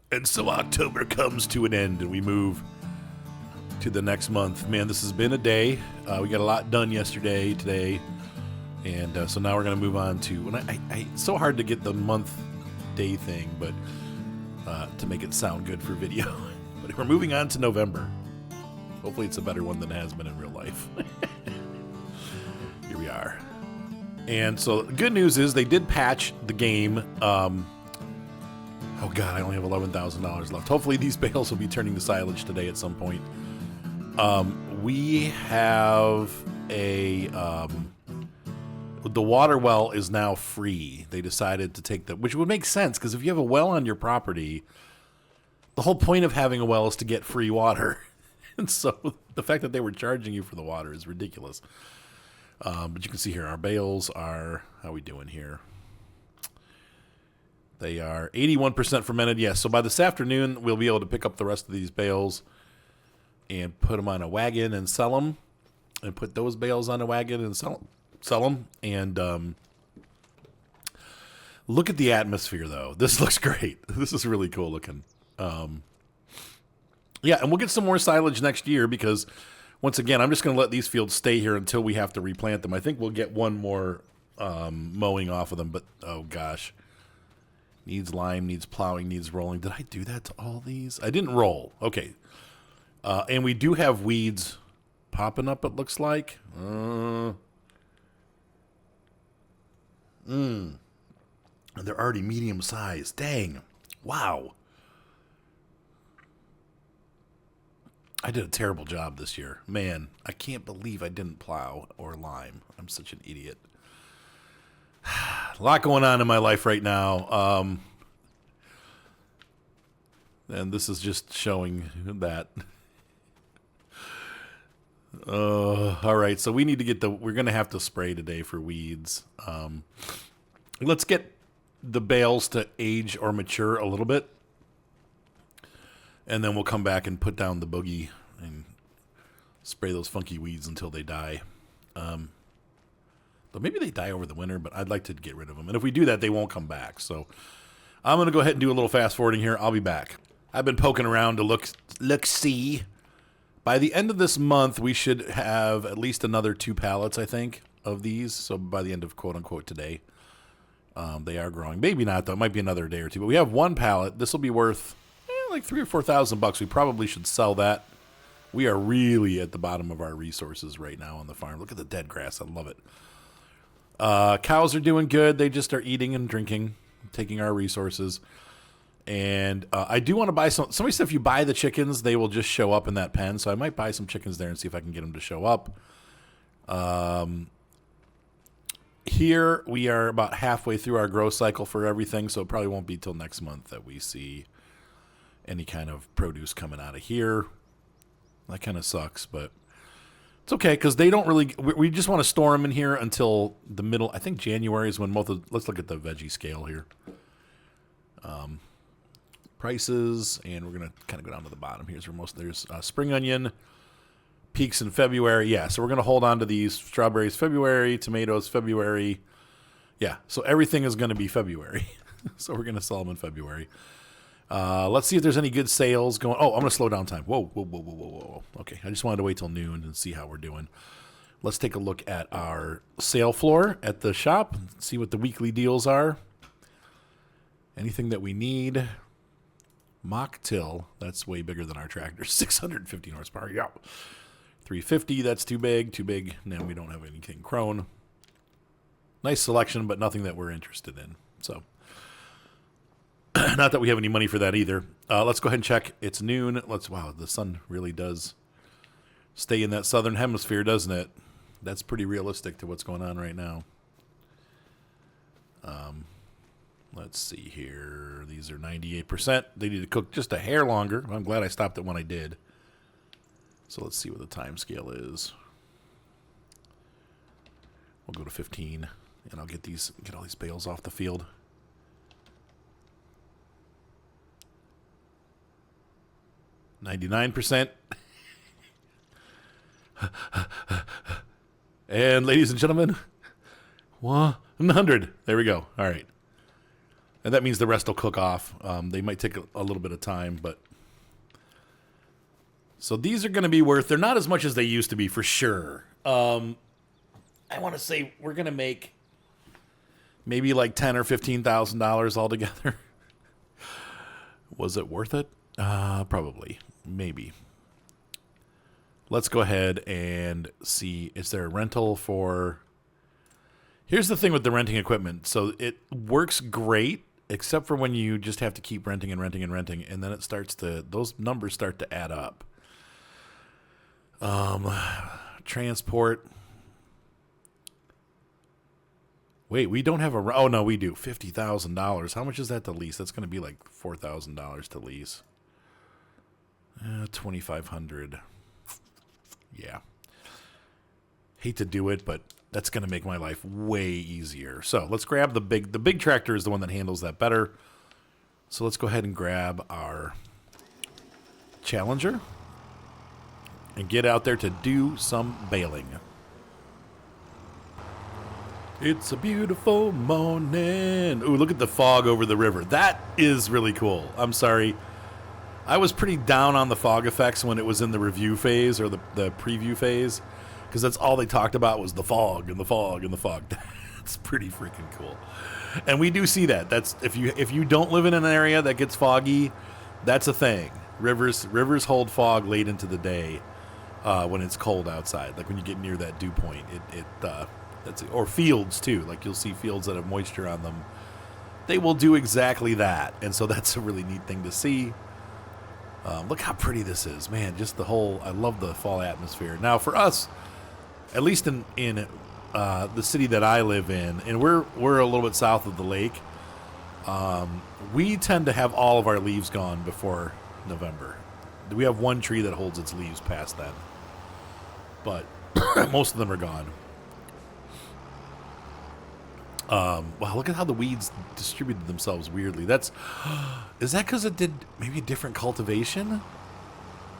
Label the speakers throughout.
Speaker 1: And so October comes to an end and we move to the next month. Man, this has been a day. We got a lot done yesterday, today. And so now we're going to move on to, and it's so hard to get the month day thing, but to make it sound good for video. But we're moving on to November. Hopefully it's a better one than it has been in real life. Here we are. And so the good news is they did patch the game. Oh God, I only have $11,000 left. Hopefully these bales will be turning to silage today at some point. We have a, the water well is now free. They decided to take that, which would make sense because if you have a well on your property, the whole point of having a well is to get free water. And so the fact that they were charging you for the water is ridiculous. But you can see here, our bales are, how are we doing here? They are 81% fermented. Yes, so by this afternoon, we'll be able to pick up the rest of these bales and put them on a wagon and sell them. And put those bales on a wagon and sell them. And look at the atmosphere, though. This looks great. This is really cool looking. Yeah, and we'll get some more silage next year because, once again, I'm just going to let these fields stay here until we have to replant them. I think we'll get one more mowing off of them, but, oh, gosh. Needs lime, needs plowing, needs rolling. Did I do that to all these? I didn't roll. Okay. And we do have weeds popping up, it looks like. And they're already medium sized. Dang. Wow. I did a terrible job this year. Man, I can't believe I didn't plow or lime. I'm such an idiot. A lot going on in my life right now. And this is just showing that. All right, so we need to get we're going to have to spray today for weeds. Let's get the bales to age or mature a little bit. And then we'll come back and put down the boogie and spray those funky weeds until they die. But maybe they die over the winter, but I'd like to get rid of them. And if we do that, they won't come back. So I'm going to go ahead and do a little fast forwarding here. I'll be back. I've been poking around to look-see. By the end of this month, we should have at least another 2 pallets, I think, of these. So by the end of quote-unquote today, they are growing. Maybe not, though. It might be another day or two. But we have 1 pallet. This will be worth like $3,000 or $4,000. We probably should sell that. We are really at the bottom of our resources right now on the farm. Look at the dead grass. I love it. Cows are doing good. They just are eating and drinking, taking our resources. And I do want to buy some. Somebody said if you buy the chickens, they will just show up in that pen. So I might buy some chickens there and see if I can get them to show up. Here we are about halfway through our growth cycle for everything. So it probably won't be till next month that we see any kind of produce coming out of here. That kind of sucks, but it's okay because they don't really. We just want to store them in here until the middle. I think January is when let's look at the veggie scale here. Prices, and we're gonna kind of go down to the bottom. Here's where there's spring onion peaks in February. Yeah, so we're gonna hold on to these strawberries February, tomatoes February. Yeah, so everything is gonna be February. So we're gonna sell them in February. Let's see if there's any good sales going. Oh, I'm going to slow down time. Whoa. Okay, I just wanted to wait till noon and see how we're doing. Let's take a look at our sale floor at the shop, see what the weekly deals are. Anything that we need. Mock till, that's way bigger than our tractor. 650 horsepower, yeah. 350, that's too big. Now we don't have anything Krone. Nice selection, but nothing that we're interested in. So. Not that we have any money for that either. Let's go ahead and check. It's noon. Wow, the sun really does stay in that southern hemisphere, doesn't it? That's pretty realistic to what's going on right now. Let's see here. These are 98%. They need to cook just a hair longer. I'm glad I stopped it when I did. So let's see what the time scale is. We'll go to 15, and I'll get all these bales off the field. 99%. And ladies and gentlemen, 100. There we go. All right. And that means the rest will cook off. They might take a little bit of time, but... So these are going to be worth... They're not as much as they used to be, for sure. I want to say we're going to make maybe like $10,000 or $15,000 altogether. Was it worth it? Probably. Maybe. Let's go ahead and see. Is there a rental for... Here's the thing with the renting equipment. So it works great, except for when you just have to keep renting and renting and renting, and then it starts to... Those numbers start to add up. Transport. Wait, we don't have a... Oh, no, we do. $50,000. How much is that to lease? That's going to be like $4,000 to lease. $2,500. Yeah. Hate to do it, but that's going to make my life way easier. So let's grab the big... The big tractor is the one that handles that better. So let's go ahead and grab our Challenger and get out there to do some baling. It's a beautiful morning. Ooh, look at the fog over the river. That is really cool. I'm sorry. I was pretty down on the fog effects when it was in the review phase or the preview phase, because that's all they talked about was the fog and the fog and the fog. That's pretty freaking cool. And we do see that. That's if you don't live in an area that gets foggy, that's a thing. Rivers hold fog late into the day. When it's cold outside, like when you get near that dew point, that's or fields too. Like you'll see fields that have moisture on them. They will do exactly that, and so that's a really neat thing to see. Look how pretty this is, man! Just the whole. I love the fall atmosphere. Now for us, at least in the city that I live in, and we're a little bit south of the lake. We tend to have all of our leaves gone before November. We have one tree that holds its leaves past then. But most of them are gone. Wow, look at how the weeds distributed themselves weirdly. Is that because it did maybe a different cultivation?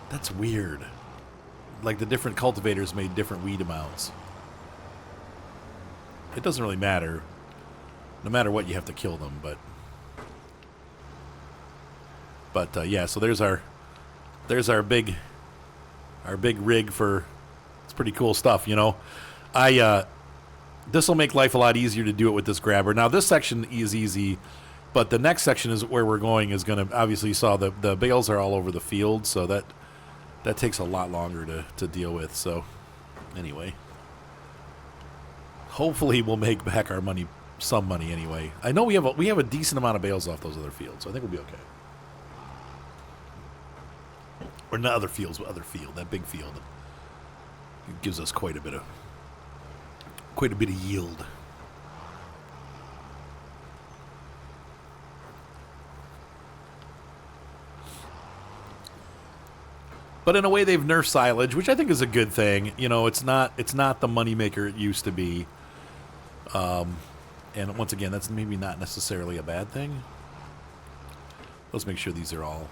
Speaker 1: That's weird. Like the different cultivators made different weed amounts. It doesn't really matter. No matter what, you have to kill them, but yeah, so there's our big rig for... It's pretty cool stuff, you know. This will make life a lot easier to do it with this grabber. Now this section is easy, but the next section is where we're going is going to... Obviously you saw the bales are all over the field, so that takes a lot longer to deal with. So anyway, hopefully we'll make back our money, some money anyway. I know we have a decent amount of bales off those other fields, so I think we'll be okay. Or not other fields, but other field. That big field. It gives us quite a bit of yield. But in a way, they've nerfed silage, which I think is a good thing. You know, it's not the moneymaker it used to be. And once again, that's maybe not necessarily a bad thing. Let's make sure these are all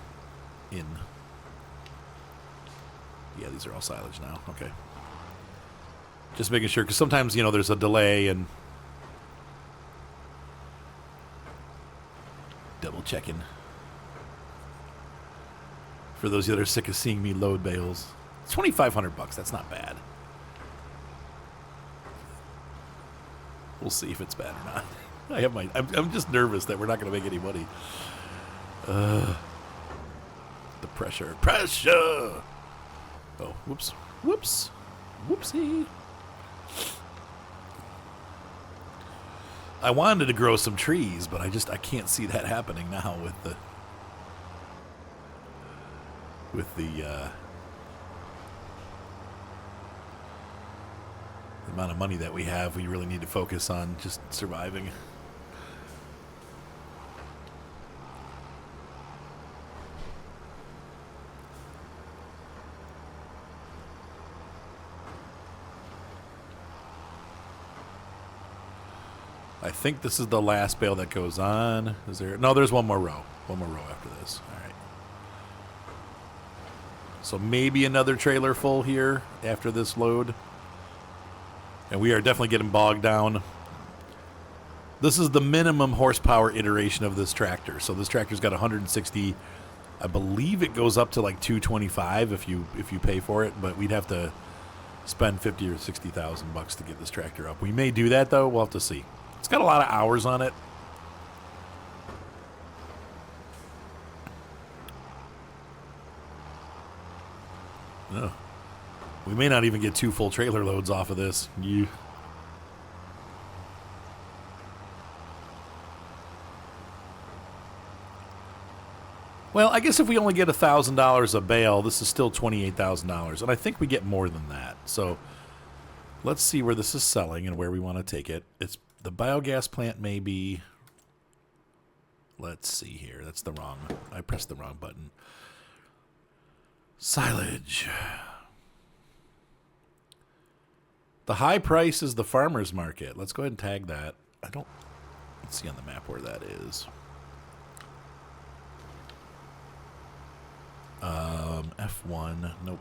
Speaker 1: in. Yeah, these are all silage now. Okay. Just making sure, because sometimes, you know, there's a delay and... Double checking. For those that are sick of seeing me load bales. It's $2,500. That's not bad. We'll see if it's bad or not. I'm just nervous that we're not going to make any money. The pressure. Oh, whoops. Whoopsie. I wanted to grow some trees, but I can't see that happening now with the amount of money that we have. We really need to focus on just surviving. I think this is the last bale that goes on. Is there? No, there's one more row. One more row after this. All right. So maybe another trailer full here after this load. And we are definitely getting bogged down. This is the minimum horsepower iteration of this tractor. So this tractor's got 160. I believe it goes up to like 225 if you pay for it, but we'd have to spend 50 or 60,000 bucks to get this tractor up. We may do that though. We'll have to see. It's got a lot of hours on it. Oh. We may not even get 2 full trailer loads off of this. Well, I guess if we only get $1,000 a bale, this is still $28,000, and I think we get more than that. So let's see where this is selling and where we want to take it. It's the biogas plant, maybe. Let's see here. That's the wrong. I pressed the wrong button. Silage. The high price is the farmer's market. Let's go ahead and tag that. Let's see on the map where that is. F1. Nope.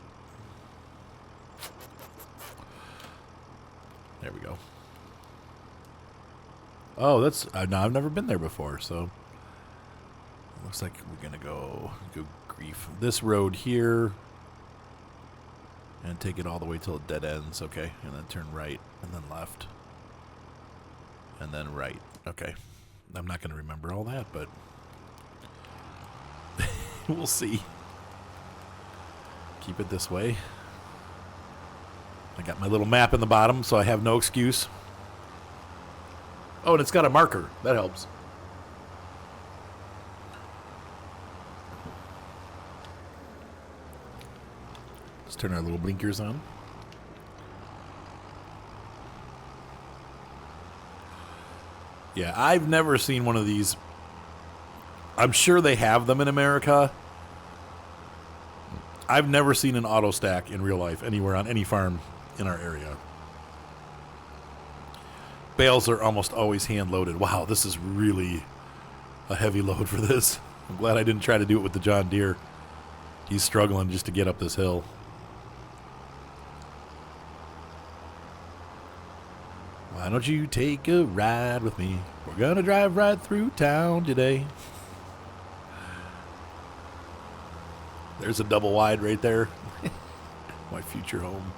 Speaker 1: There we go. Oh, that's... no, I've never been there before, so... Looks like we're going to go grief. This road here... And take it all the way till it dead ends, okay. And then turn right, and then left. And then right. Okay. I'm not going to remember all that, but... we'll see. Keep it this way. I got my little map in the bottom, so I have no excuse. Oh, and it's got a marker. That helps. Let's turn our little blinkers on. Yeah, I've never seen one of these. I'm sure they have them in America. I've never seen an auto stack in real life anywhere on any farm in our area. Bales are almost always hand loaded. Wow, this is really a heavy load for this. I'm glad I didn't try to do it with the John Deere. He's struggling just to get up this hill. Why don't you take a ride with me? We're gonna drive right through town today. There's a double wide right there. My future home.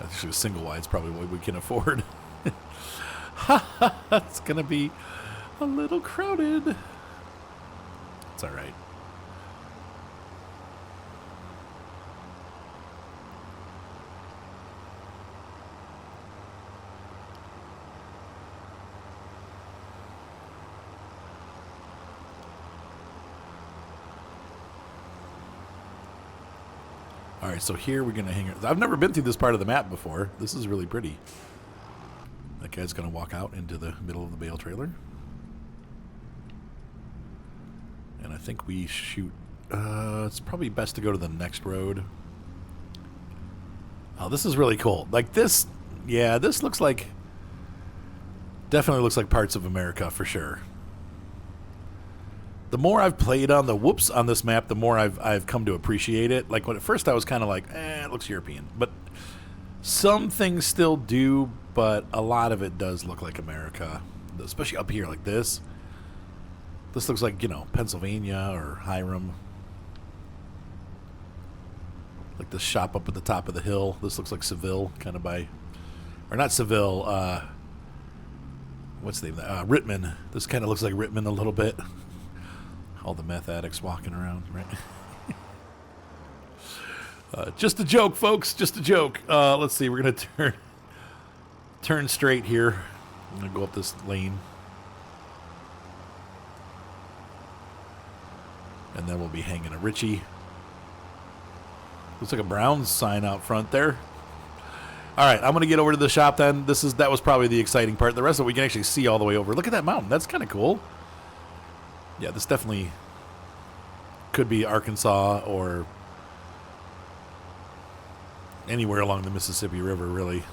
Speaker 1: Actually, a single wide's probably what we can afford. It's gonna be a little crowded. It's all right. All right, so here we're going to hang... I've never been through this part of the map before. This is really pretty. That guy's going to walk out into the middle of the bale trailer. And I think we shoot... it's probably best to go to the next road. Oh, this is really cool. Like this... Yeah, this looks like... Definitely looks like parts of America for sure. The more I've played on the whoops on this map, the more I've come to appreciate it. Like when at first I was kind of like, it looks European, but some things still do, but a lot of it does look like America, especially up here like this. This looks like, you know, Pennsylvania or Hiram. Like the shop up at the top of the hill. This looks like Seville, kind of by, or not Seville. What's the name? Rittman. This kind of looks like Rittman a little bit. All the meth addicts walking around, right? Just a joke, folks. Just a joke. Let's see. We're gonna turn straight here. I'm gonna go up this lane, and then we'll be hanging a Richie. Looks like a Browns sign out front there. All right, I'm gonna get over to the shop then. That was probably the exciting part. The rest of it we can actually see all the way over. Look at that mountain. That's kind of cool. Yeah, this definitely could be Arkansas or anywhere along the Mississippi River, really.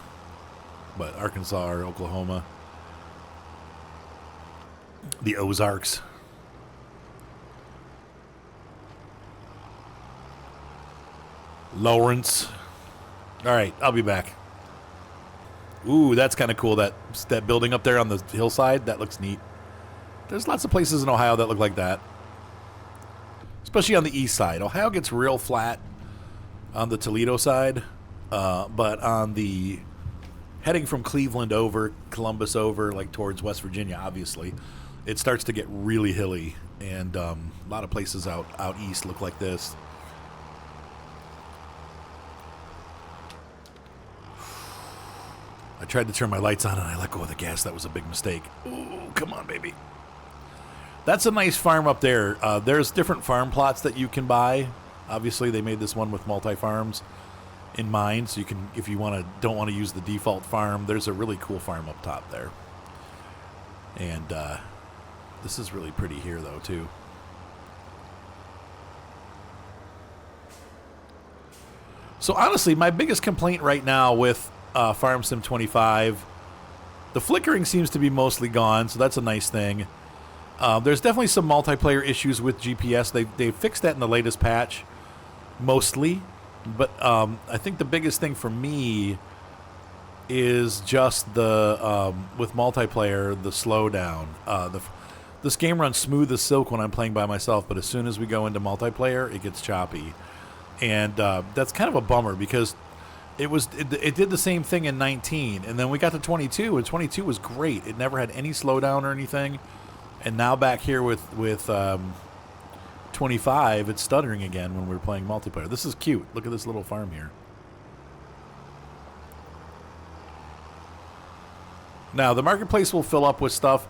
Speaker 1: But Arkansas or Oklahoma. The Ozarks. Lawrence. All right, I'll be back. Ooh, that's kind of cool. That building up there on the hillside, that looks neat. There's lots of places in Ohio that look like that, especially on the east side. Ohio gets real flat on the Toledo side, but on the heading from Cleveland over, Columbus over, like towards West Virginia, obviously, it starts to get really hilly, and a lot of places out east look like this. I tried to turn my lights on and I let go of the gas. That was a big mistake. Ooh, come on, baby. That's a nice farm up there. There's different farm plots that you can buy. Obviously, they made this one with multi-farms in mind, so you can, if you don't want to use the default farm, there's a really cool farm up top there. And this is really pretty here, though, too. So honestly, my biggest complaint right now with Farm Sim 25, the flickering seems to be mostly gone, so that's a nice thing. There's definitely some multiplayer issues with GPS. They fixed that in the latest patch, mostly. But I think the biggest thing for me is just the with multiplayer, the slowdown. This game runs smooth as silk when I'm playing by myself, but as soon as we go into multiplayer, it gets choppy, and that's kind of a bummer because it did the same thing in 19, and then we got to 22, and 22 was great. It never had any slowdown or anything, and now back here with 25, it's stuttering again when we're playing multiplayer. This is cute. Look at this little farm here. Now, the marketplace will fill up with stuff.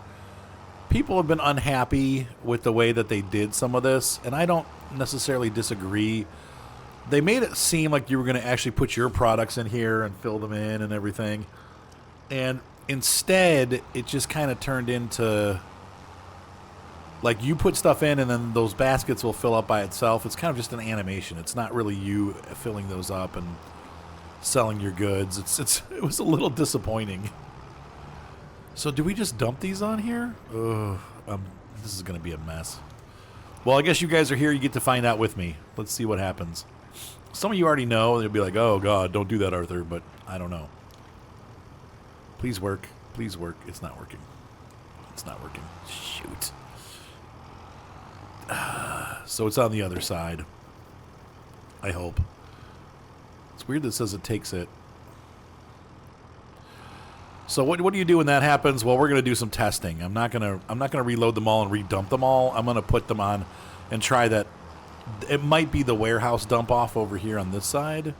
Speaker 1: People have been unhappy with the way that they did some of this, and I don't necessarily disagree. They made it seem like you were going to actually put your products in here and fill them in and everything. And instead, it just kind of turned into, like, you put stuff in and then those baskets will fill up by itself. It's kind of just an animation. It's not really you filling those up and selling your goods. It was a little disappointing. So do we just dump these on here? Ugh, this is going to be a mess. Well, I guess you guys are here. You get to find out with me. Let's see what happens. Some of you already know. They'll be like, oh, God, don't do that, Arthur. But I don't know. Please work. Please work. It's not working. It's not working. Shoot. So it's on the other side. I hope. It's weird that it says it takes it. So what do you do when that happens? Well, we're going to do some testing. I'm not going to reload them all and redump them all. I'm going to put them on and try that. It might be the warehouse dump off over here on this side.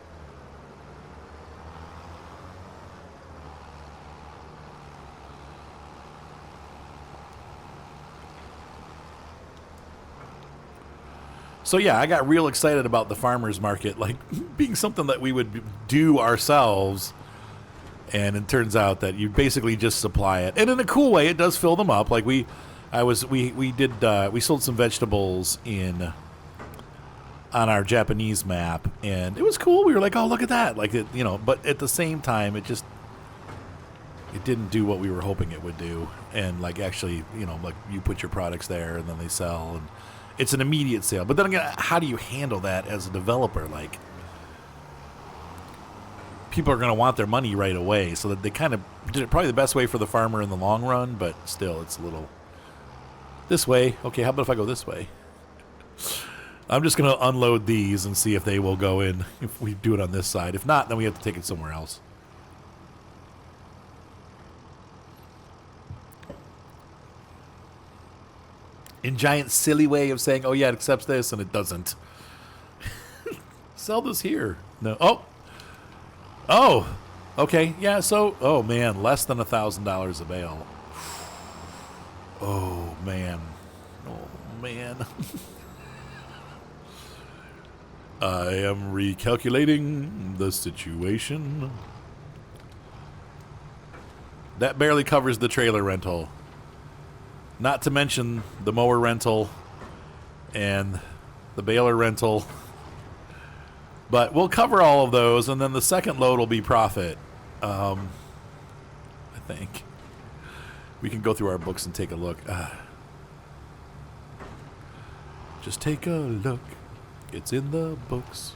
Speaker 1: So yeah, I got real excited about the farmers market, like being something that we would do ourselves. And it turns out that you basically just supply it, and in a cool way, it does fill them up. Like we sold some vegetables on our Japanese map, and it was cool. We were like, oh, look at that, like it, But at the same time, it didn't do what we were hoping it would do, and like actually, like you put your products there, and then they sell, and it's an immediate sale. But then again, how do you handle that as a developer? Like, people are going to want their money right away, so that they kind of did it probably the best way for the farmer in the long run, but still, it's a little this way. Okay, how about if I go this way? I'm just going to unload these and see if they will go in if we do it on this side. If not, then we have to take it somewhere else. In giant silly way of saying, oh yeah, it accepts this, and it doesn't. Sell this here. No. Oh, okay, yeah, so, oh, man, less than $1,000 a bale. Oh, man. I am recalculating the situation. That barely covers the trailer rental. Not to mention the mower rental and the baler rental. But we'll cover all of those, and then the second load will be profit. I think. We can go through our books and take a look. Just take a look. It's in the books.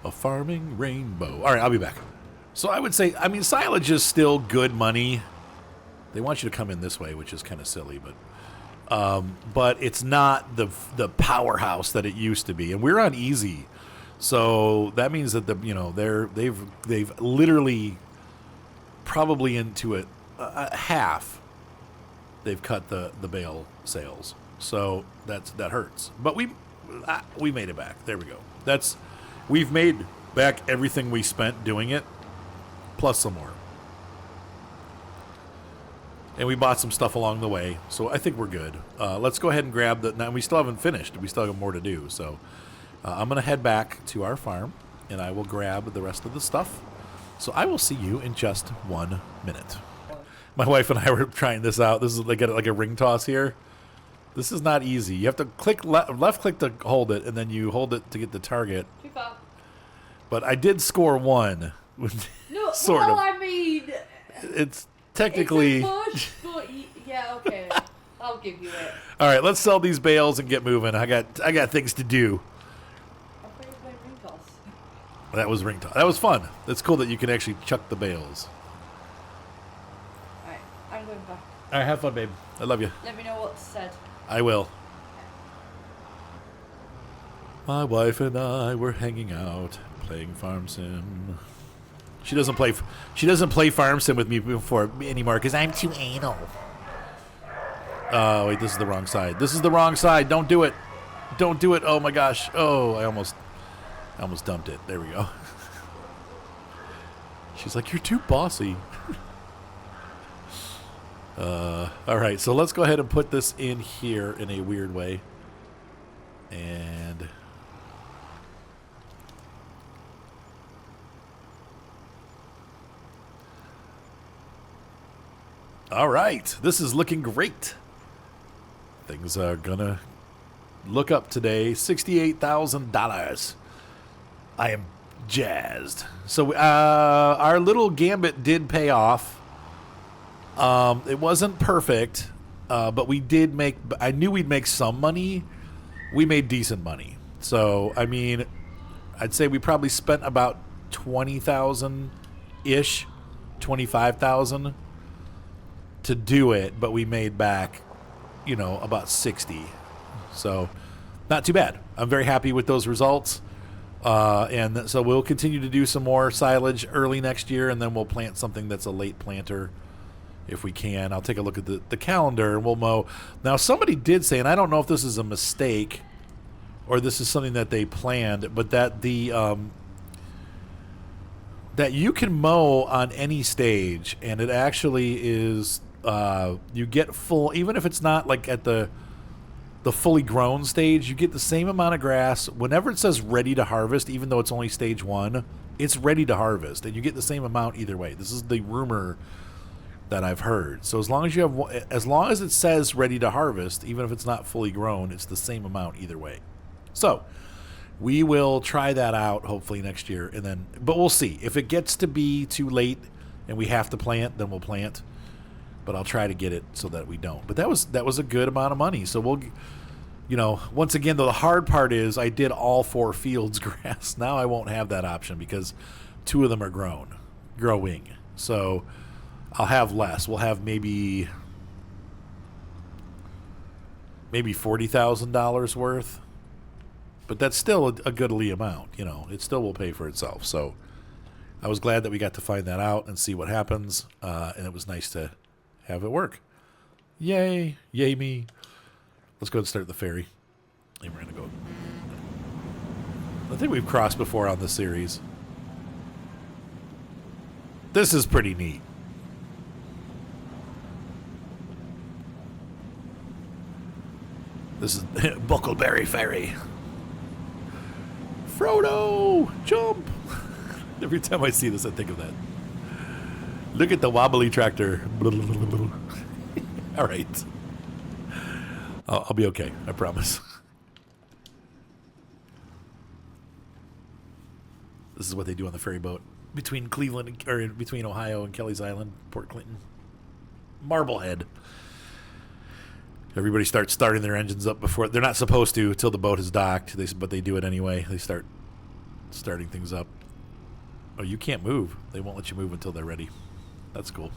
Speaker 1: A farming rainbow. All right, I'll be back. So I would say, I mean, silage is still good money. They want you to come in this way, which is kind of silly, but it's not the powerhouse that it used to be. And we're on easy, so that means that they've literally probably into a half. They've cut the bale sales, so that hurts. But we made it back. There we go. We've made back everything we spent doing it, plus some more. And we bought some stuff along the way, so I think we're good. Let's go ahead and grab now we still haven't finished. We still have more to do, so I'm going to head back to our farm, and I will grab the rest of the stuff. So I will see you in just 1 minute. My wife and I were trying this out. This is like a ring toss here. This is not easy. You have to click left click to hold it, and then you hold it to get the target.
Speaker 2: Too far.
Speaker 1: But I did score one.
Speaker 2: No,
Speaker 1: sort of.
Speaker 2: I mean...
Speaker 1: It's technically...
Speaker 2: It's a push, but yeah, okay. I'll give you it.
Speaker 1: All right, let's sell these bales and get moving. I got things to do.
Speaker 2: I thought you were playing ring toss.
Speaker 1: That was ring toss. That was fun. It's cool that you can actually chuck the bales.
Speaker 2: Alright, I'm going back.
Speaker 1: All right, have fun, babe. I love you.
Speaker 2: Let me know what's said.
Speaker 1: I will. My wife and I were hanging out, playing Farm Sim. She doesn't play Farm Sim with me anymore because I'm too anal. Oh wait, this is the wrong side. This is the wrong side. Don't do it. Don't do it. Oh my gosh. Oh, I almost dumped it. There we go. She's like, you're too bossy. All right, so let's go ahead and put this in here in a weird way. And all right, this is looking great. Things are gonna look up today. $68,000. I am jazzed. So our little gambit did pay off. It wasn't perfect, but we did make. I knew we'd make some money. We made decent money. So I mean, I'd say we probably spent about 20,000 ish, 25,000 to do it, but we made back, about 60. So not too bad. I'm very happy with those results. And so we'll continue to do some more silage early next year, and then we'll plant something that's a late planter if we can. I'll take a look at the calendar, and we'll mow. Now, somebody did say, and I don't know if this is a mistake or this is something that they planned, but that that you can mow on any stage, and it actually is you get full, even if it's not like at the fully grown stage, you get the same amount of grass. Whenever it says ready to harvest, even though it's only stage 1, it's ready to harvest, and you get the same amount either way. This is the rumor that I've heard. So as long as it says ready to harvest, even if it's not fully grown, it's the same amount either way. So we will try that out hopefully next year, but we'll see. If it gets to be too late and we have to plant, then we'll plant. But I'll try to get it so that we don't. But that was a good amount of money. So we'll, once again, the hard part is I did all 4 fields grass. Now I won't have that option because 2 of them are growing. So I'll have less. We'll have maybe $40,000 worth. But that's still a goodly amount. It still will pay for itself. So I was glad that we got to find that out and see what happens. And it was nice to have it work. Yay. Yay me. Let's go and start the ferry. And we're going to go. I think we've crossed before on the series. This is pretty neat. This is Buckleberry Ferry. Frodo, jump. Every time I see this, I think of that. Look at the wobbly tractor. All right. I'll be okay. I promise. This is what they do on the ferry boat between Cleveland, or between Ohio and Kelly's Island, Port Clinton. Marblehead. Everybody starts starting their engines up before they're not supposed to until the boat is docked. But they do it anyway. They start starting things up. Oh, you can't move. They won't let you move until they're ready. That's cool.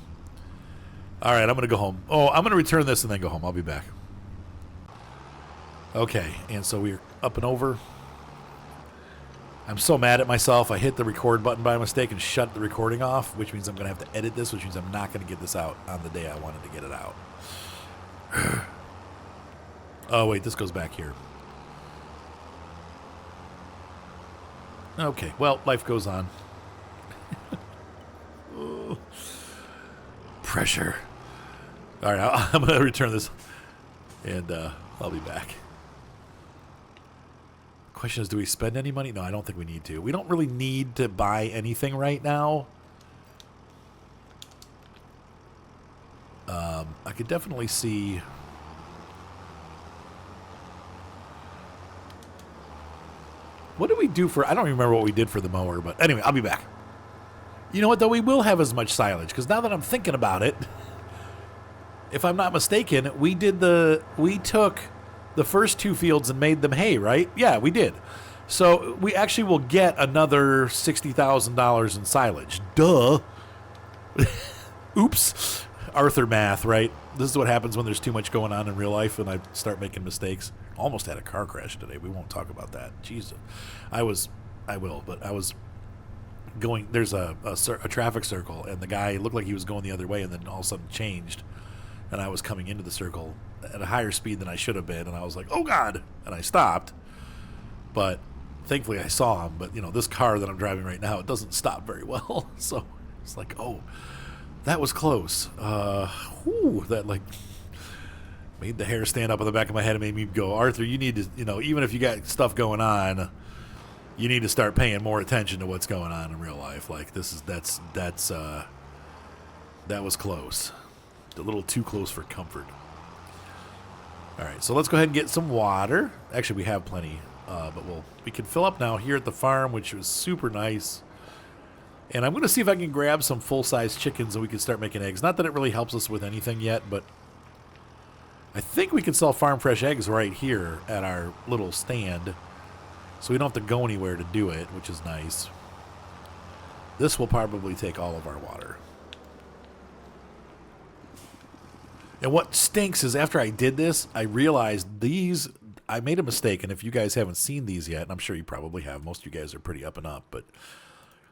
Speaker 1: All right, I'm going to go home. Oh, I'm going to return this and then go home. I'll be back. Okay, and so we're up and over. I'm so mad at myself. I hit the record button by mistake and shut the recording off, which means I'm going to have to edit this, which means I'm not going to get this out on the day I wanted to get it out. Oh, wait, this goes back here. Okay, well, life goes on. Pressure. All right, I'm going to return this, and I'll be back. Question is, do we spend any money? No, I don't think we need to. We don't really need to buy anything right now. I could definitely see... What did we do for... I don't even remember what we did for the mower, but anyway, I'll be back. You know what, though? We will have as much silage, because now that I'm thinking about it, if I'm not mistaken, we took the first 2 fields and made them hay, right? Yeah, we did. So we actually will get another $60,000 in silage. Duh. Oops. Arthur math, right? This is what happens when there's too much going on in real life and I start making mistakes. Almost had a car crash today. We won't talk about that. Jesus. I was going, there's a traffic circle, and the guy looked like he was going the other way, and then all of a sudden changed. And I was coming into the circle at a higher speed than I should have been, and I was like, oh, God! And I stopped. But thankfully I saw him. But, you know, this car that I'm driving right now, it doesn't stop very well. So it's like, oh, that was close. That, like, made the hair stand up on the back of my head and made me go, Arthur, you need to, you know, even if you got stuff going on, you need to start paying more attention to what's going on in real life. Like, that was close. A little too close for comfort. All right, so let's go ahead and get some water. Actually, we have plenty, but we can fill up now here at the farm, which was super nice. And I'm going to see if I can grab some full-size chickens and we can start making eggs. Not that it really helps us with anything yet, but I think we can sell farm fresh eggs right here at our little stand. So we don't have to go anywhere to do it, which is nice. This will probably take all of our water. And what stinks is after I did this, I realized I made a mistake. And if you guys haven't seen these yet, and I'm sure you probably have, most of you guys are pretty up and up, but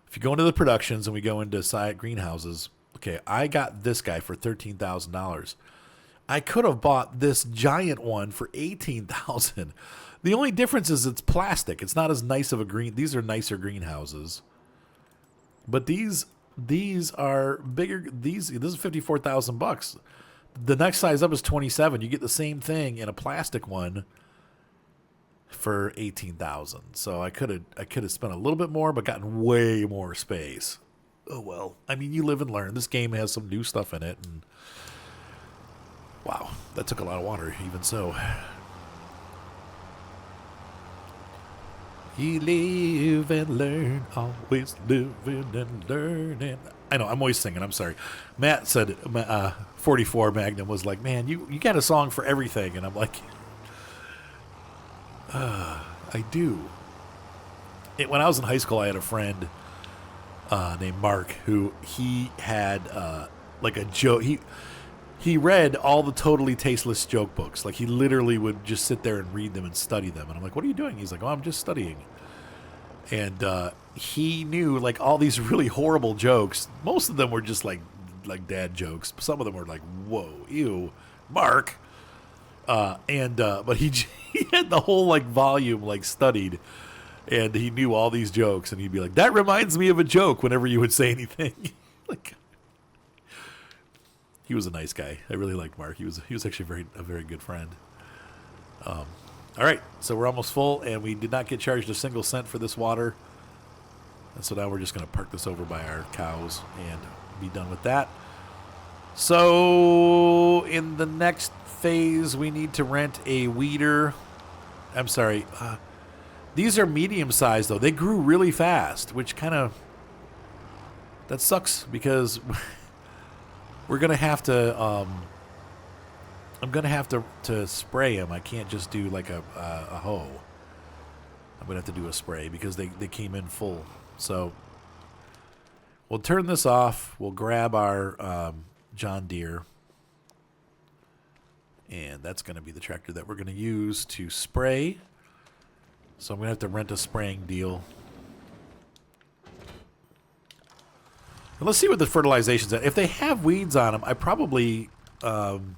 Speaker 1: if you go into the productions and we go into side greenhouses, okay, I got this guy for $13,000. I could have bought this giant one for $18,000. The only difference is it's plastic. It's not as nice of a green. These are nicer greenhouses. But these are bigger. This is $54,000. The next size up is 27. You get the same thing in a plastic one for $18,000. So I could have spent a little bit more, but gotten way more space. Oh well. I mean, you live and learn. This game has some new stuff in it, and wow, that took a lot of water. Even so, you live and learn, always living and learning. I know, I'm always singing. I'm sorry. Matt said 44 Magnum was like, man, you got a song for everything. And I'm like, I do. When I was in high school, I had a friend named Mark who he had like a joke. He read all the Totally Tasteless joke books. Like, he literally would just sit there and read them and study them. And I'm like, what are you doing? He's like, oh, I'm just studying. And he knew, like, all these really horrible jokes. Most of them were just, like dad jokes. Some of them were like, whoa, ew, Mark. But he had the whole, like, volume, like, studied. And he knew all these jokes. And he'd be like, that reminds me of a joke whenever you would say anything. Like, he was a nice guy. I really liked Mark. He was actually a very good friend. All right, so we're almost full, and we did not get charged a single cent for this water. And so now we're just going to park this over by our cows and be done with that. So in the next phase, we need to rent a weeder. I'm sorry. These are medium-sized, though. They grew really fast, which kind of... That sucks because... We're going to have to, I'm going to have to spray them. I can't just do like a hoe. I'm going to have to do a spray because they came in full. So we'll turn this off. We'll grab our John Deere. And that's going to be the tractor that we're going to use to spray. So I'm going to have to rent a spraying deal. And let's see what the fertilization's at. If they have weeds on them, I probably can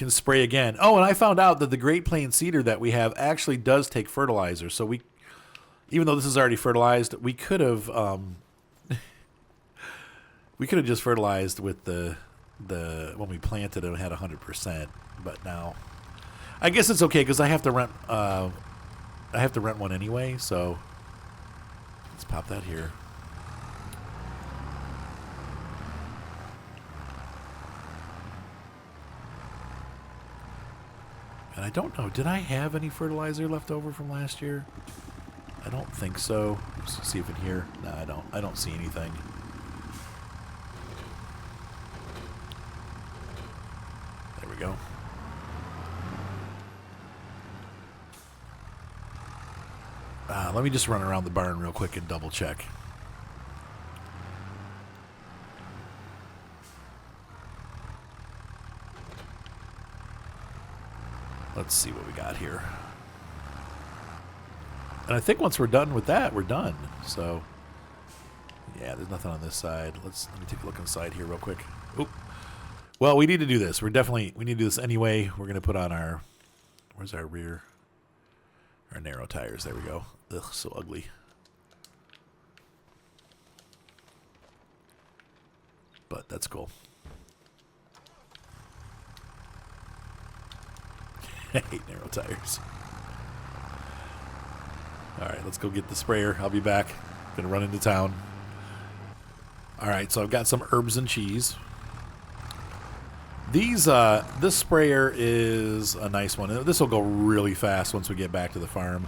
Speaker 1: spray again. Oh, and I found out that the Great Plains cedar that we have actually does take fertilizer. So we, even though this is already fertilized, we could have just fertilized with the when we planted it, it had 100%. But now, I guess it's okay because I have to rent one anyway. So let's pop that here. And I don't know, did I have any fertilizer left over from last year? I don't think so. Let's see if in here. No, I don't. I don't see anything. There we go. Let me just run around the barn real quick and double check. Let's see what we got here. And I think once we're done with that, we're done. So, yeah, there's nothing on this side. Let me take a look inside here real quick. Oop. Well, we need to do this. We need to do this anyway. We're going to put on our, where's our rear? Our narrow tires. There we go. Ugh, so ugly. But that's cool. I hate narrow tires. All right, let's go get the sprayer. I'll be back. Gonna run into town. All right, so I've got some herbs and cheese. These, this sprayer is a nice one. This will go really fast once we get back to the farm.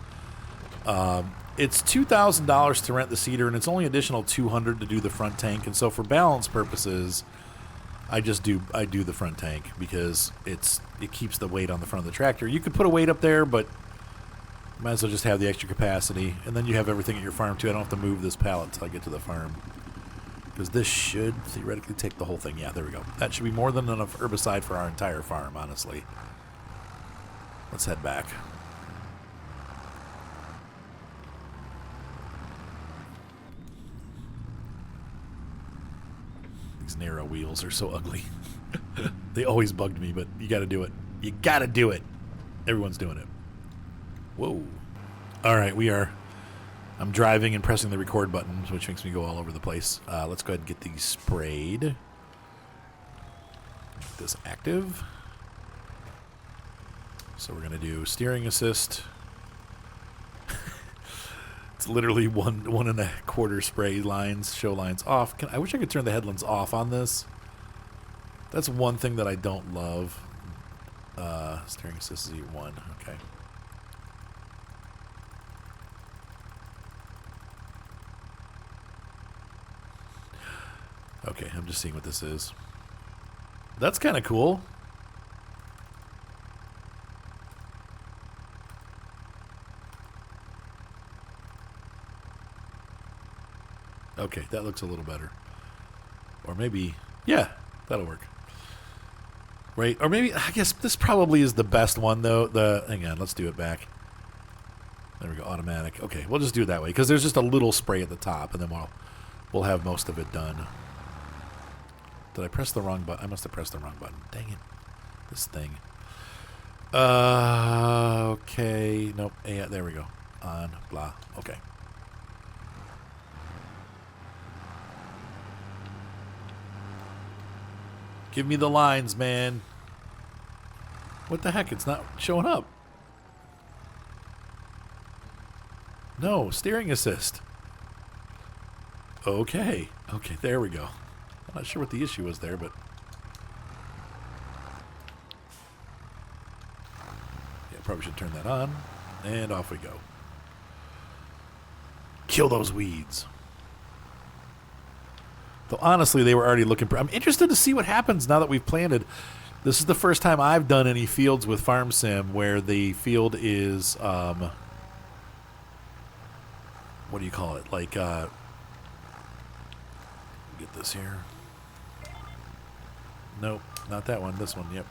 Speaker 1: It's $2,000 to rent the cedar, and it's only additional $200 to do the front tank. And so for balance purposes, I do the front tank because it keeps the weight on the front of the tractor. You could put a weight up there, but might as well just have the extra capacity, and then you have everything at your farm too. I don't have to move this pallet until I get to the farm because this should theoretically take the whole thing. Yeah, there we go. That should be more than enough herbicide for our entire farm, honestly. Let's head back. These narrow wheels are so ugly. They always bugged me, but you got to do it. You got to do it. Everyone's doing it. Whoa. All right, I'm driving and pressing the record button, which makes me go all over the place. Let's go ahead and get these sprayed. Make this active. So we're going to do steering assist. It's literally one and a quarter spray lines, show lines off. I wish I could turn the headlands off on this. That's one thing that I don't love. Steering assist is E1. Okay. Okay, I'm just seeing what this is. That's kind of cool. Okay, that looks a little better. Or maybe, yeah, that'll work. Right, or maybe, I guess this probably is the best one, though. Hang on, let's do it back. There we go, automatic. Okay, we'll just do it that way, because there's just a little spray at the top, and then we'll have most of it done. Did I press the wrong button? I must have pressed the wrong button. Dang it. This thing. Okay. Nope. Yeah, there we go. On. Blah. Okay. Give me the lines, man. What the heck? It's not showing up. No. Steering assist. Okay. Okay, there we go. I'm not sure what the issue was there, but yeah, probably should turn that on. And off we go. Kill those weeds. Though honestly, they were already looking. I'm interested to see what happens now that we've planted. This is the first time I've done any fields with Farm Sim where the field is, what do you call it? Like, get this here. Nope, not that one. This one. Yep.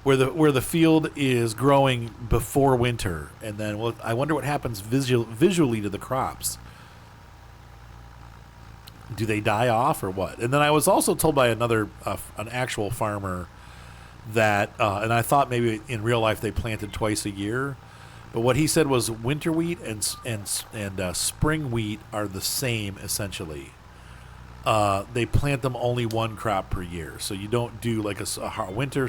Speaker 1: Where the field is growing before winter, and then I wonder what happens visually to the crops. Do they die off or what? And then I was also told by an actual farmer that, and I thought maybe in real life they planted twice a year, but what he said was winter wheat and spring wheat are the same essentially. They plant them only one crop per year, so you don't do like a winter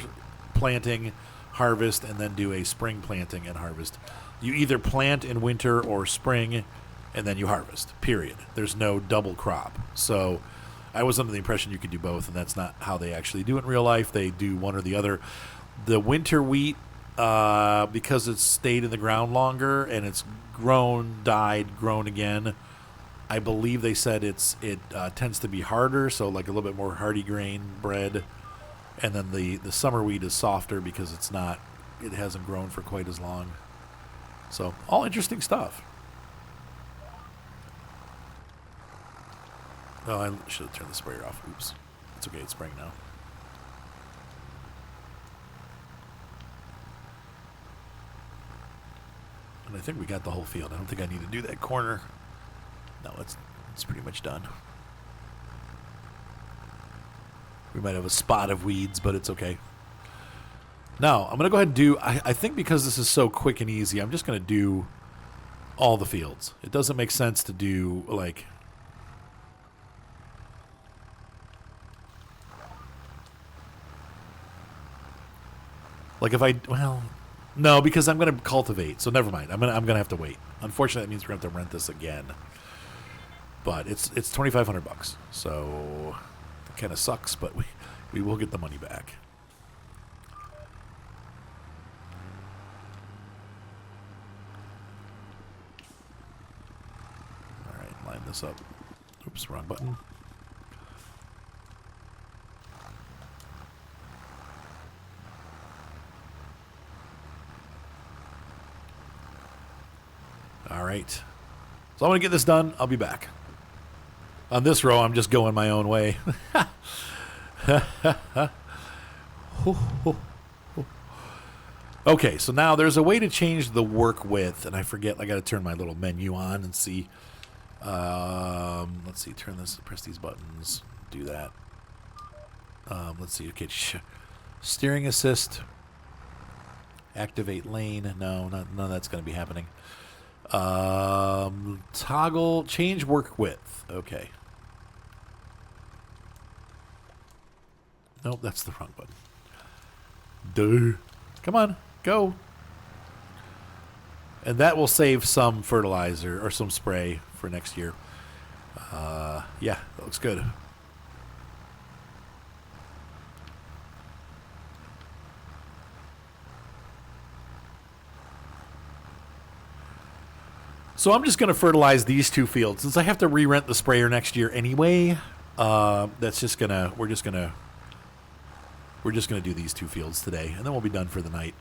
Speaker 1: planting, harvest, and then do a spring planting and harvest. You either plant in winter or spring, and then you harvest. Period. There's no double crop. So I was under the impression you could do both, and that's not how they actually do it in real life. They do one or the other. The winter wheat, because it's stayed in the ground longer and it's grown, died, grown again, I believe they said it tends to be harder, so like a little bit more hardy grain bread. And then the summer wheat is softer because it hasn't grown for quite as long. So all interesting stuff. Oh, I should have turned the sprayer off. Oops. It's okay. It's spraying now. And I think we got the whole field. I don't think I need to do that corner. No, it's pretty much done. We might have a spot of weeds, but it's okay. Now, I'm going to go ahead and do... I think because this is so quick and easy, I'm just going to do all the fields. It doesn't make sense to do, like... Like if I... Well... No, because I'm going to cultivate, so never mind. I'm going to have to wait. Unfortunately, that means we're going to have to rent this again. But it's $2,500, so... Kind of sucks, but we will get the money back. All right, line this up. Oops, wrong button. All right. So I'm going to get this done. I'll be back. On this row, I'm just going my own way. Okay, so now there's a way to change the work width, and I forget. I got to turn my little menu on and see. Let's see. Press these buttons. Do that. Let's see. Okay, steering assist. Activate lane. No, none of that's going to be happening. Toggle change work width. Okay. Nope, that's the wrong button. Duh. Come on, go. And that will save some fertilizer or some spray for next year. Yeah, that looks good. So I'm just going to fertilize these two fields since I have to re-rent the sprayer next year anyway. That's just gonna we're just gonna do these two fields today, and then we'll be done for the night.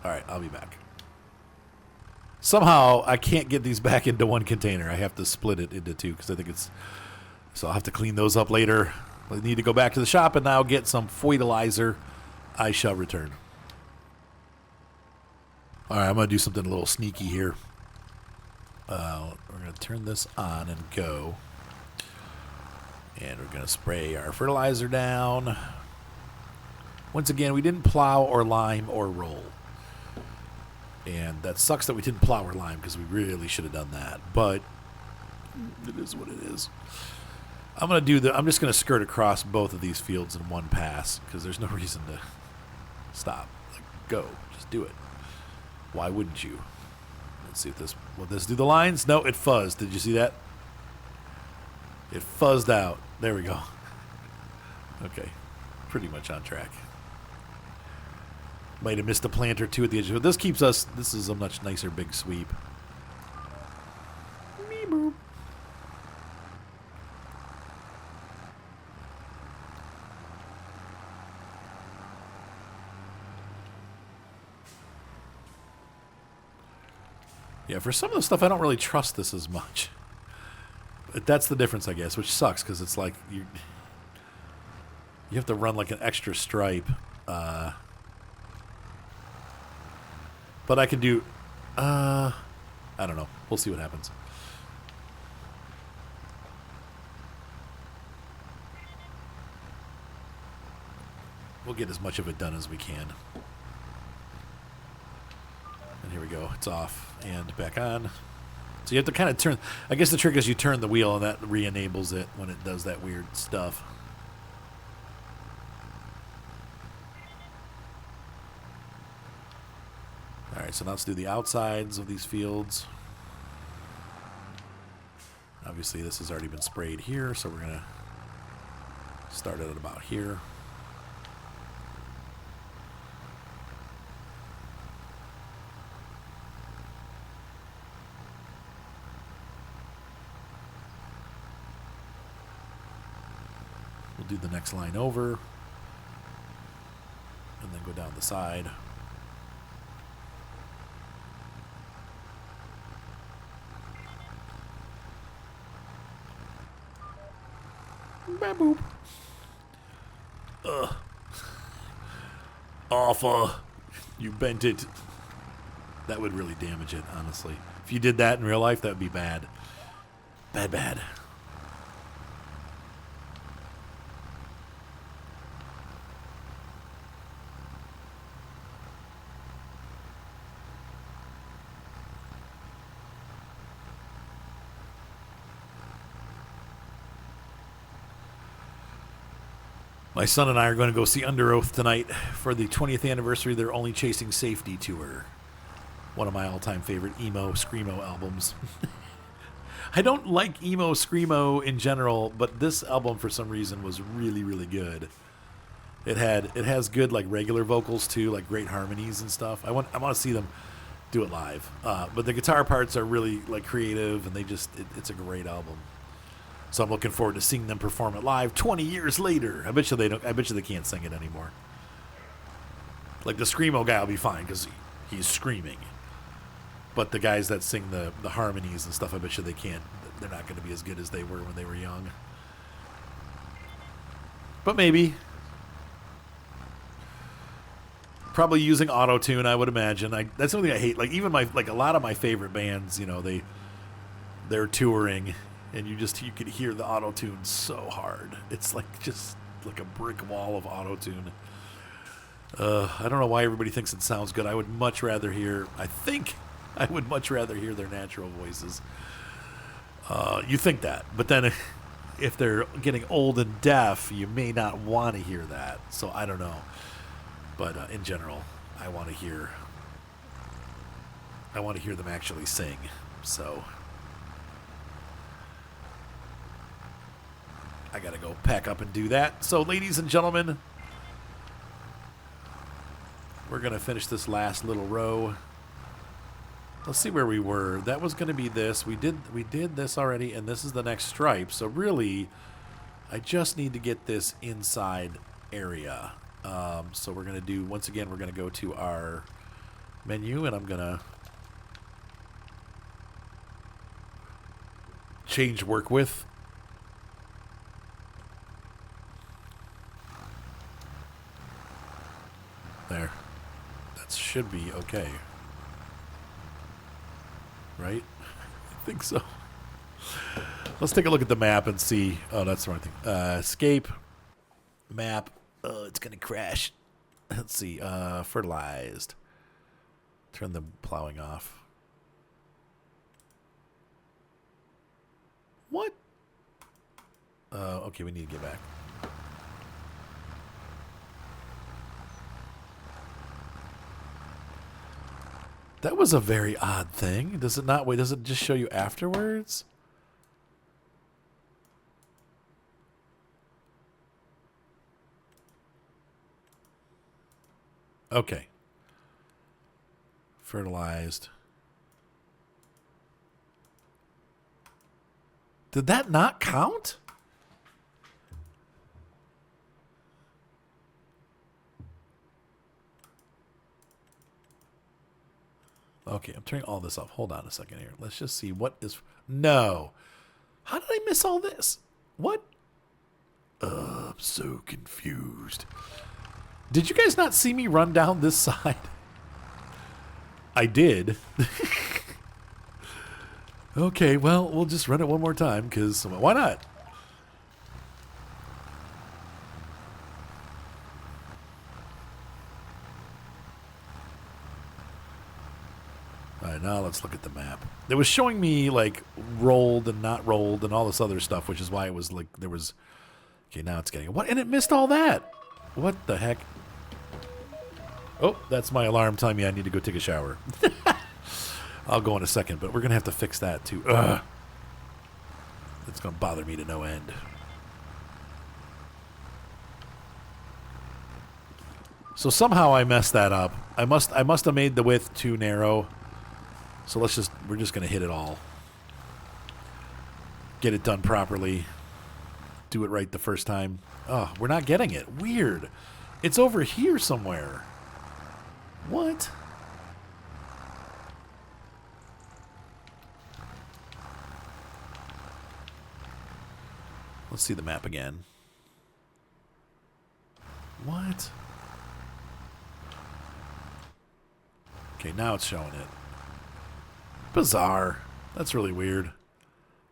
Speaker 1: All right, I'll be back. Somehow I can't get these back into one container. I have to split it into two because I think it's. So I'll have to clean those up later. I need to go back to the shop and now get some fertilizer. I shall return. All right, I'm going to do something a little sneaky here. We're going to turn this on and go. And we're going to spray our fertilizer down. Once again, we didn't plow or lime or roll. And that sucks that we didn't plow or lime because we really should have done that. But it is what it is. I'm just going to skirt across both of these fields in one pass because there's no reason to stop. Like, go. Just do it. Why wouldn't you? Let's see if will this do the lines? No, it fuzzed. Did you see that? It fuzzed out. There we go. Okay. Pretty much on track. Might have missed a plant or two at the edge. But this is a much nicer big sweep. Me boop. Yeah, for some of the stuff, I don't really trust this as much. But that's the difference, I guess, which sucks because it's like you have to run like an extra stripe. But I could do... I don't know. We'll see what happens. We'll get as much of it done as we can. And here we go. It's off and back on. So you have to kind of turn... I guess the trick is you turn the wheel and that re-enables it when it does that weird stuff. Alright, so now let's do the outsides of these fields. Obviously this has already been sprayed here, so we're going to start it at about here. We'll do the next line over and then go down the side. Boop. Ugh. Awful. You bent it. That would really damage it, honestly. If you did that in real life, that would be bad. Bad, bad. My son and I are going to go see Under Oath tonight for the 20th anniversary of their Only Chasing Safety tour. One of my all-time favorite emo screamo albums. I don't like emo screamo in general, but this album for some reason was really, really good. It has good like regular vocals too, like great harmonies and stuff. I want to see them do it live. But the guitar parts are really like creative, and it's a great album. So I'm looking forward to seeing them perform it live 20 years later. I bet you they can't sing it anymore. Like the screamo guy will be fine because he's screaming. But the guys that sing the harmonies and stuff, I bet you they can't. They're not going to be as good as they were when they were young. But maybe. Probably using auto-tune, I would imagine. That's something I hate. Like even a lot of my favorite bands, they're touring. And you could hear the auto-tune so hard. It's just like a brick wall of auto-tune. I don't know why everybody thinks it sounds good. I would much rather hear their natural voices. You think that. But then if they're getting old and deaf, you may not want to hear that. So I don't know. But in general, I want to hear them actually sing. So... I gotta go pack up and do that. So, ladies and gentlemen, we're gonna finish this last little row. Let's see where we were. That was gonna be this. We did this already, and this is the next stripe. So really, I just need to get this inside area. So we're gonna do, once again, we're gonna go to our menu, and I'm gonna change work with. There. That should be okay. Right? I think so. Let's take a look at the map and see. Oh, that's the wrong thing. Escape. Map. Oh, it's going to crash. Let's see. Fertilized. Turn the plowing off. What? Okay, we need to get back. That was a very odd thing. Does it not? Wait, does it just show you afterwards? Okay. Fertilized. Did that not count? Okay, I'm turning all this off. Hold on a second here. Let's just see what is... No. How did I miss all this? What? I'm so confused. Did you guys not see me run down this side? I did. Okay, well, we'll just run it one more time, because why not? All right, now let's look at the map. It was showing me, like, rolled and not rolled and all this other stuff, which is why it was, like, there was... Okay, now it's getting... What? And it missed all that! What the heck? Oh, that's my alarm telling me I need to go take a shower. I'll go in a second, but we're going to have to fix that, too. Ugh. It's going to bother me to no end. So somehow I messed that up. I must have made the width too narrow. So we're just going to hit it all. Get it done properly. Do it right the first time. Oh, we're not getting it. Weird. It's over here somewhere. What? Let's see the map again. What? Okay, now it's showing it. Bizarre. That's really weird.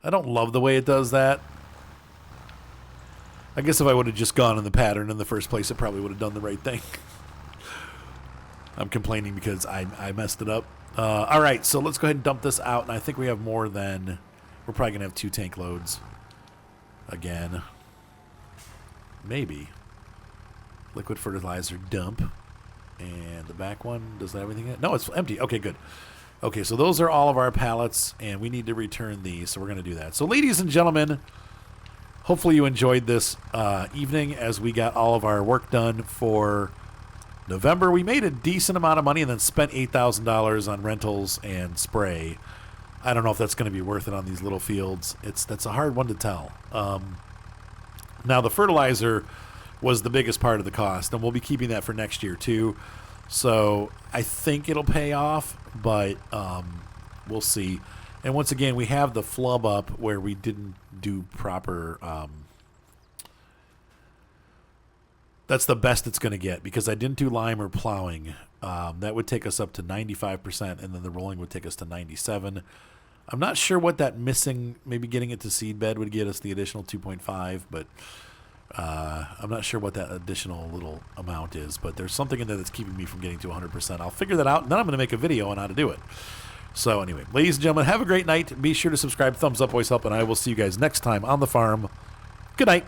Speaker 1: I don't love the way it does that. I guess if I would have just gone in the pattern in the first place, it probably would have done the right thing. I'm complaining because I messed it up. All right, so let's go ahead and dump this out. And I think we have more than... We're probably going to have 2 tank loads. Again. Maybe. Liquid fertilizer dump. And the back one, does that have anything in it? No, it's empty. Okay, good. Okay, so those are all of our pallets, and we need to return these, so we're going to do that. So, ladies and gentlemen, hopefully you enjoyed this evening as we got all of our work done for November. We made a decent amount of money and then spent $8,000 on rentals and spray. I don't know if that's going to be worth it on these little fields. That's a hard one to tell. Now, the fertilizer was the biggest part of the cost, and we'll be keeping that for next year too. So I think it'll pay off, but we'll see. And once again, we have the flub up where we didn't do proper... that's the best it's going to get because I didn't do lime or plowing. That would take us up to 95%, and then the rolling would take us to 97%. I'm not sure what that missing, maybe getting it to seed bed would get us the additional 2.5, but I'm not sure what that additional little amount is. But there's something in there that's keeping me from getting to 100%. I'll figure that out, and then I'm going to make a video on how to do it. So anyway, ladies and gentlemen, have a great night. Be sure to subscribe, thumbs up, always help, and I will see you guys next time on the farm. Good night.